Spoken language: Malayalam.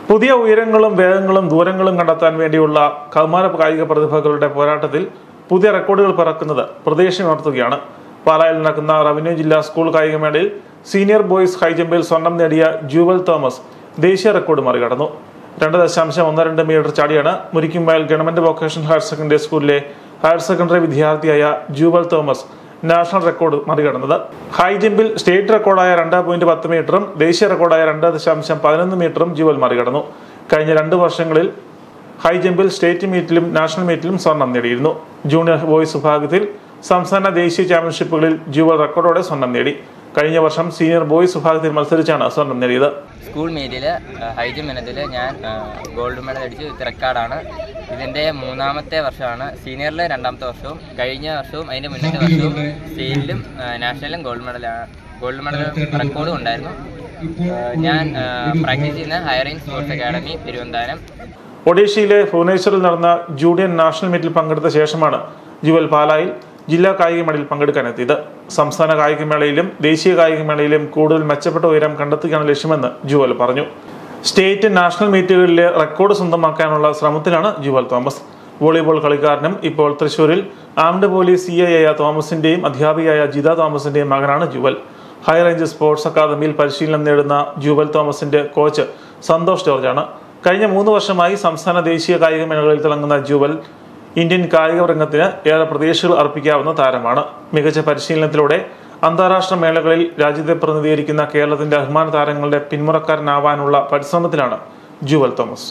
പുതിയ ഉയരങ്ങളും വേഗങ്ങളും ദൂരങ്ങളും കണ്ടെത്താൻ വേണ്ടിയുള്ള കൗമാര കായിക പ്രതിഭകളുടെ പോരാട്ടത്തിൽ പുതിയ റെക്കോർഡുകൾ പിറക്കുന്നത് പ്രതീക്ഷയുണർത്തുകയാണ്. പാലായിൽ നടക്കുന്ന റവന്യൂ ജില്ലാ സ്കൂൾ കായികമേളയിൽ സീനിയർ ബോയ്സ് ഹൈജമ്പിൽ സ്വർണം നേടിയ ജൂവൽ തോമസ് ദേശീയ റെക്കോർഡ് മറികടന്നു. 2.12 മീറ്റർ ചാടിയാണ് Murikkumvayal government vocational higher secondary സ്കൂളിലെ ഹയർ സെക്കൻഡറി വിദ്യാർത്ഥിയായ ജൂവൽ തോമസ് നാഷണൽ റെക്കോർഡ് മറികടന്നത്. ഹൈജമ്പിൽ സ്റ്റേറ്റ് റെക്കോർഡായ 2.10 മീറ്ററും ദേശീയ റെക്കോർഡായ 2.11 മീറ്ററും ജൂവൽ മറികടന്നു. കഴിഞ്ഞ 2 വർഷങ്ങളിൽ ഹൈജമ്പിൽ സ്റ്റേറ്റ് മീറ്റിലും നാഷണൽ മീറ്റിലും സ്വർണം നേടിയിരുന്നു. ജൂനിയർ ബോയ്സ് വിഭാഗത്തിൽ സംസ്ഥാന ദേശീയ ചാമ്പ്യൻഷിപ്പുകളിൽ ജൂവൽ റെക്കോർഡോടെ സ്വർണം നേടി. കഴിഞ്ഞ വർഷം സീനിയർ ബോയ്സ് വിഭാഗത്തിൽ മത്സരിച്ചാണ് സ്വർണം നേടിയത്. സ്കൂൾ മീറ്റിൽ ഹൈജമ്പ് ഇനത്തിൽ ഞാൻ ഗോൾഡ് മെഡൽ അടിച്ച് റെക്കോർഡാണ്. ഇതിൻ്റെ 3ാമത്തെ വർഷമാണ്. സീനിയറിൽ 2ാമത്തെ വർഷവും കഴിഞ്ഞ വർഷവും അതിൻ്റെ മുന്നത്തെ വർഷവും സ്റ്റേറ്റിലും നാഷണലിലും ഗോൾഡ് മെഡൽ റെക്കോർഡും ഉണ്ടായിരുന്നു. ഞാൻ പ്രാക്ടീസ് ചെയ്യുന്ന higher range sports academy Thiruvananthapuram. ഒഡീഷയിലെ ഭുവനേശ്വറിൽ നടന്ന ജൂനിയർ നാഷണൽ മീറ്റിൽ പങ്കെടുത്ത ശേഷമാണ് ജുവൽ പാലായിൽ ജില്ലാ കായികമേളയിൽ പങ്കെടുക്കാനെത്തിയത്. സംസ്ഥാന കായികമേളയിലും ദേശീയ കായികമേളയിലും കൂടുതൽ മെച്ചപ്പെട്ട ഉയരം കണ്ടെത്തുകയാണ് ലക്ഷ്യമെന്ന് ജുവൽ പറഞ്ഞു. സ്റ്റേറ്റ് നാഷണൽ മീറ്റുകളിലെ റെക്കോർഡ് സ്വന്തമാക്കാനുള്ള ശ്രമത്തിലാണ് ജുവൽ തോമസ്. വോളിബോൾ കളിക്കാരനും ഇപ്പോൾ തൃശൂരിൽ ആംഡ് പോലീസ് CI ആയ തോമസിന്റെയും അധ്യാപികയായ ജിത തോമസിന്റെയും മകനാണ് ജുവൽ. ഹൈ റേഞ്ച് സ്പോർട്സ് അക്കാദമിയിൽ പരിശീലനം നേടുന്ന ജുവൽ തോമസിന്റെ കോച്ച് സന്തോഷ് ജോർജാണ്. കഴിഞ്ഞ 3 വർഷമായി സംസ്ഥാന ദേശീയ കായികമേളകളിൽ തിളങ്ങുന്ന ജുവൽ ഇന്ത്യൻ കായിക രംഗത്തിന് ഏറെ പ്രതീക്ഷകൾ അർപ്പിക്കാവുന്ന താരമാണ്. മികച്ച പരിശീലനത്തിലൂടെ അന്താരാഷ്ട്ര മേളകളിൽ രാജ്യത്തെ പ്രതിനിധീകരിക്കുന്ന കേരളത്തിന്റെ അഭിമാന താരങ്ങളുടെ പിന്മുറക്കാരനാവാനുള്ള പരിശ്രമത്തിലാണ് ജുവൽ തോമസ്.